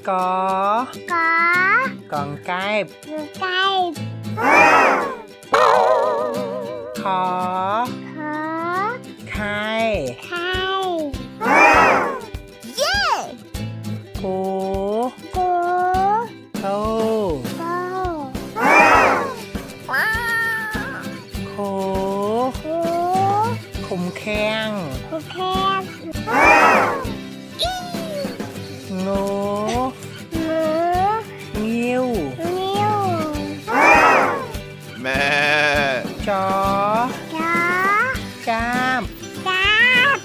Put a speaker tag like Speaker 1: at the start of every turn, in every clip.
Speaker 1: có
Speaker 2: กอก
Speaker 1: องไก่
Speaker 2: อยู่ใกล้
Speaker 1: ขอ
Speaker 2: ขอ
Speaker 1: ไข่
Speaker 2: ไข่เย่
Speaker 1: กู
Speaker 2: กู
Speaker 1: โต
Speaker 2: โต
Speaker 1: โค
Speaker 2: คู
Speaker 1: คุมแข้ง
Speaker 2: คูแคบ
Speaker 1: งู
Speaker 2: หมู
Speaker 1: งิ้ว
Speaker 2: นิ้ว
Speaker 3: แม่
Speaker 1: จอ
Speaker 2: จอ
Speaker 1: จ้าบ
Speaker 2: จับ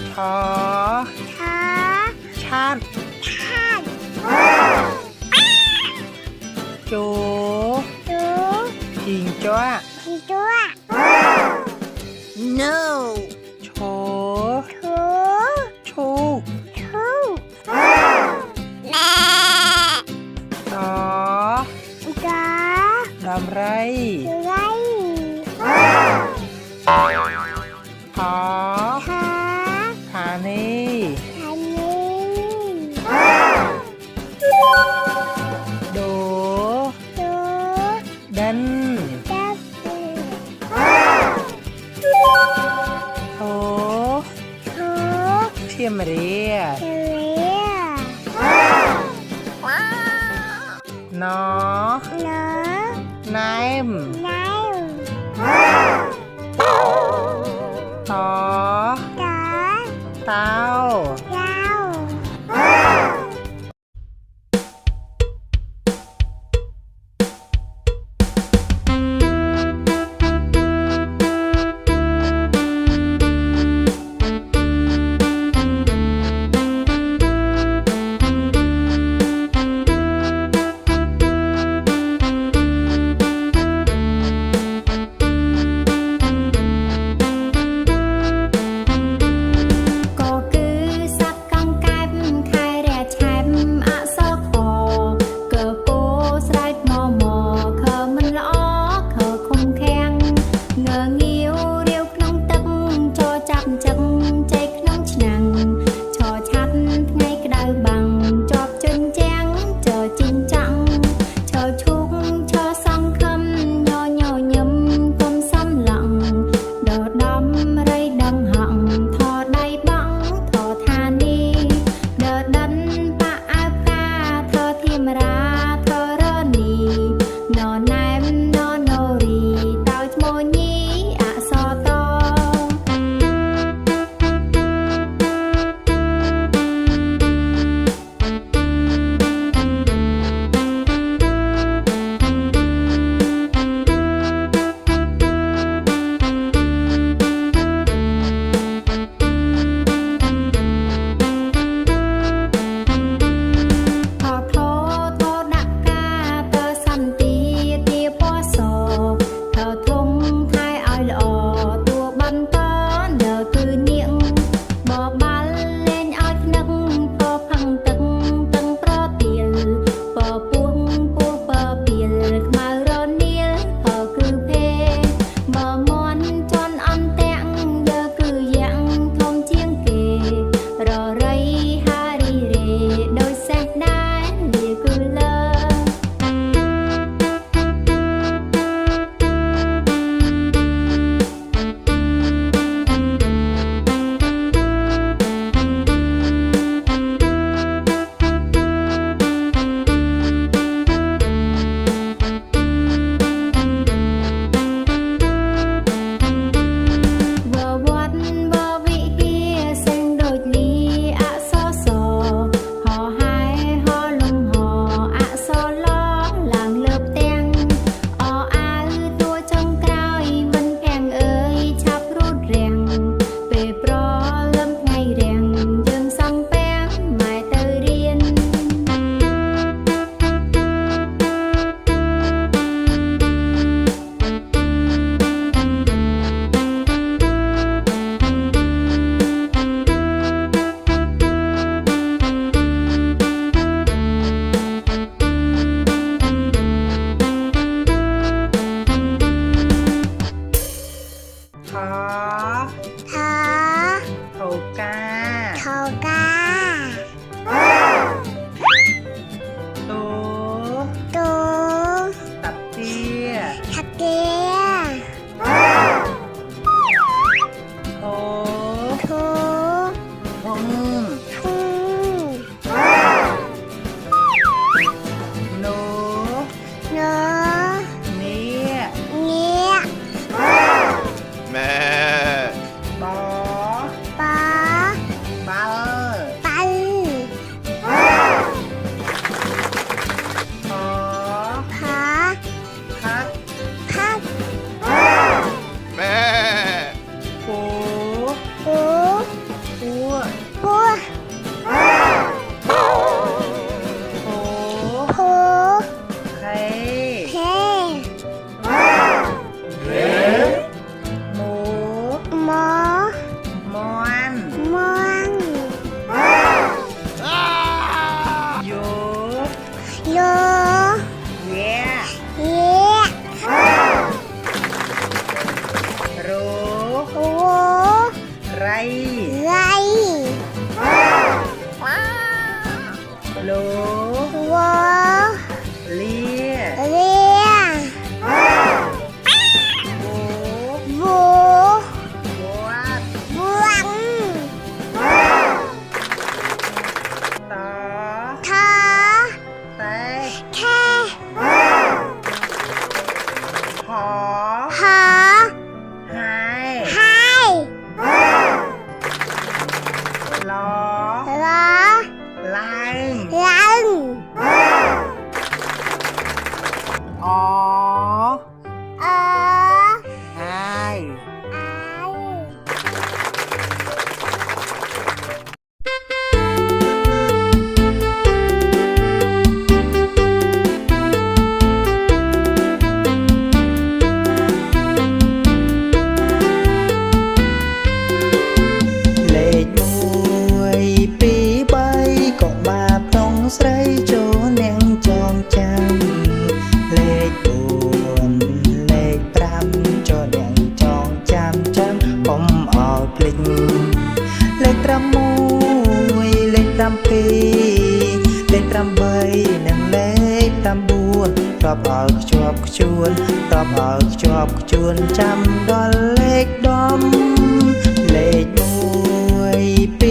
Speaker 1: ชอ
Speaker 2: ชอ
Speaker 1: ชัด
Speaker 2: ชัด
Speaker 1: จู
Speaker 2: จู
Speaker 1: หิงจ้ว
Speaker 2: ที่ตัว
Speaker 1: no โช
Speaker 2: ทู
Speaker 1: ชูก
Speaker 2: ทูแม่
Speaker 1: ตอ
Speaker 2: จอ
Speaker 1: ดำไร
Speaker 2: อยู่ไร
Speaker 1: ขอ
Speaker 2: ขา
Speaker 1: ขานี่
Speaker 2: อันนี้
Speaker 1: โด
Speaker 2: ดู
Speaker 1: ดัน
Speaker 2: จับ
Speaker 1: โถ
Speaker 2: ทู
Speaker 1: เทียมเรีย
Speaker 2: เรีย
Speaker 1: นอ
Speaker 2: เนาะ
Speaker 1: ไนม
Speaker 2: ไนม
Speaker 1: ตอ
Speaker 2: ต่อ
Speaker 1: เต้า
Speaker 2: ยาว
Speaker 4: ก็คือ
Speaker 1: หนู
Speaker 2: หนู
Speaker 1: เนี่ย
Speaker 2: เงี้ย
Speaker 3: แม่
Speaker 1: บอ
Speaker 2: ปอ
Speaker 1: บัล
Speaker 2: ปัน
Speaker 1: ขอ
Speaker 2: ผา
Speaker 1: พัด
Speaker 2: พัด
Speaker 3: แม่
Speaker 1: ปู
Speaker 2: ปู
Speaker 1: ปู
Speaker 2: ปู
Speaker 1: ปู
Speaker 2: ปู
Speaker 1: เค
Speaker 2: เพ
Speaker 1: หมู
Speaker 2: หมอ
Speaker 1: มอน
Speaker 2: มอน
Speaker 1: ยู
Speaker 2: โย
Speaker 1: เย่
Speaker 2: เย่
Speaker 1: รู
Speaker 2: โอ้
Speaker 1: ไร
Speaker 2: ไร
Speaker 1: ลู
Speaker 2: วอ
Speaker 1: เลีย
Speaker 2: เรีย
Speaker 1: บู
Speaker 2: บู
Speaker 1: บวด
Speaker 2: บวง
Speaker 1: ต่อ
Speaker 2: ทอ
Speaker 1: เต
Speaker 2: แค่
Speaker 1: หอ
Speaker 2: หอ
Speaker 1: ไฮ
Speaker 2: ไฮ
Speaker 1: ลอ
Speaker 2: ลอ
Speaker 1: ลัง
Speaker 2: ลัง
Speaker 1: ออ
Speaker 2: เออ
Speaker 1: ไอ
Speaker 2: ไอ
Speaker 4: เลขមួយពីរបីក៏បាបតងស្រីចូលនាងចងចាំលេខ4លេខ5ចូលនាងចងចាំកុំឲ្យភ្លេចលេខ6លេខ7លេខ8និងលេខ9តបឲ្យខ្ជាប់ខ្ជួនតបឲ្យខ្ជាប់ខ្ជួនចាំដល់លេខដំលេខ1 2 3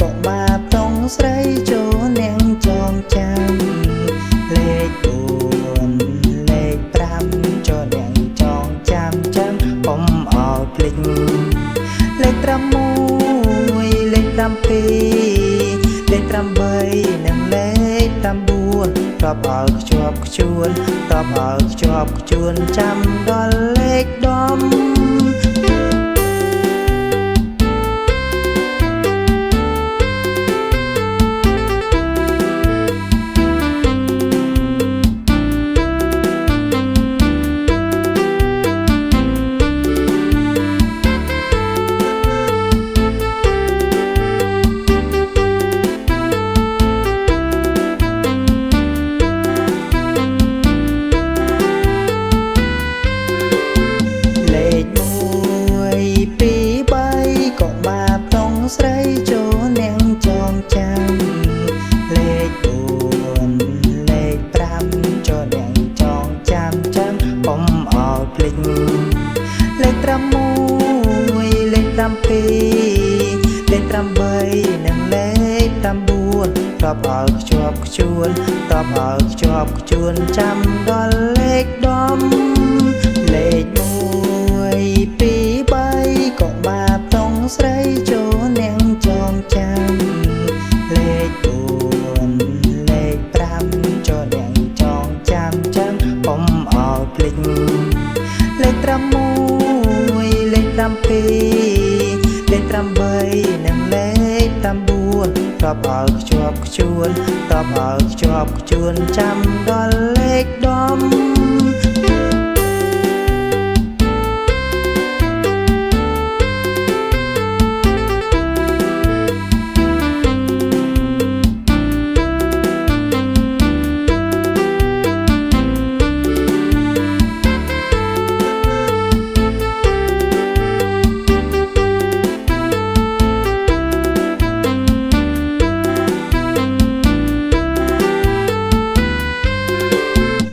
Speaker 4: ក៏បាបតងស្រីចូលនាងចងចាំលេខ4លេខ5ចូលនាងចងចាំកុំឲ្យភ្លេចលេខ6លេខ7លេខ8និងលេខ9តបឲ្យខ្ជាប់ខ្ជួនតបឲ្យខ្ជាប់ខ្ជួនចាំដល់លេខដំលេខ1 2 3ក៏បាបតងស្រីចូលនាងចងចាំលេខ4លេខ5ចូលនាងចងចាំកុំឲ្យភ្លេចលេខ6លេខ7លេខ8និងលេខ9តបឲ្យខ្ជាប់ខ្ជួនតបឲ្យខ្ជាប់ខ្ជួនចាំដល់លេខដំលេខ1 2 3ក៏បាបតងស្រីចូលនាងចងចាំលេខ4លេខ5ចូលនាងចងចាំកុំឲ្យភ្លេចលេខ6លេខ7លេខ8និងលេខ9តបឲ្យខ្ជាប់ខ្ជួនតបឲ្យខ្ជាប់ខ្ជួនចាំដល់លេខដំ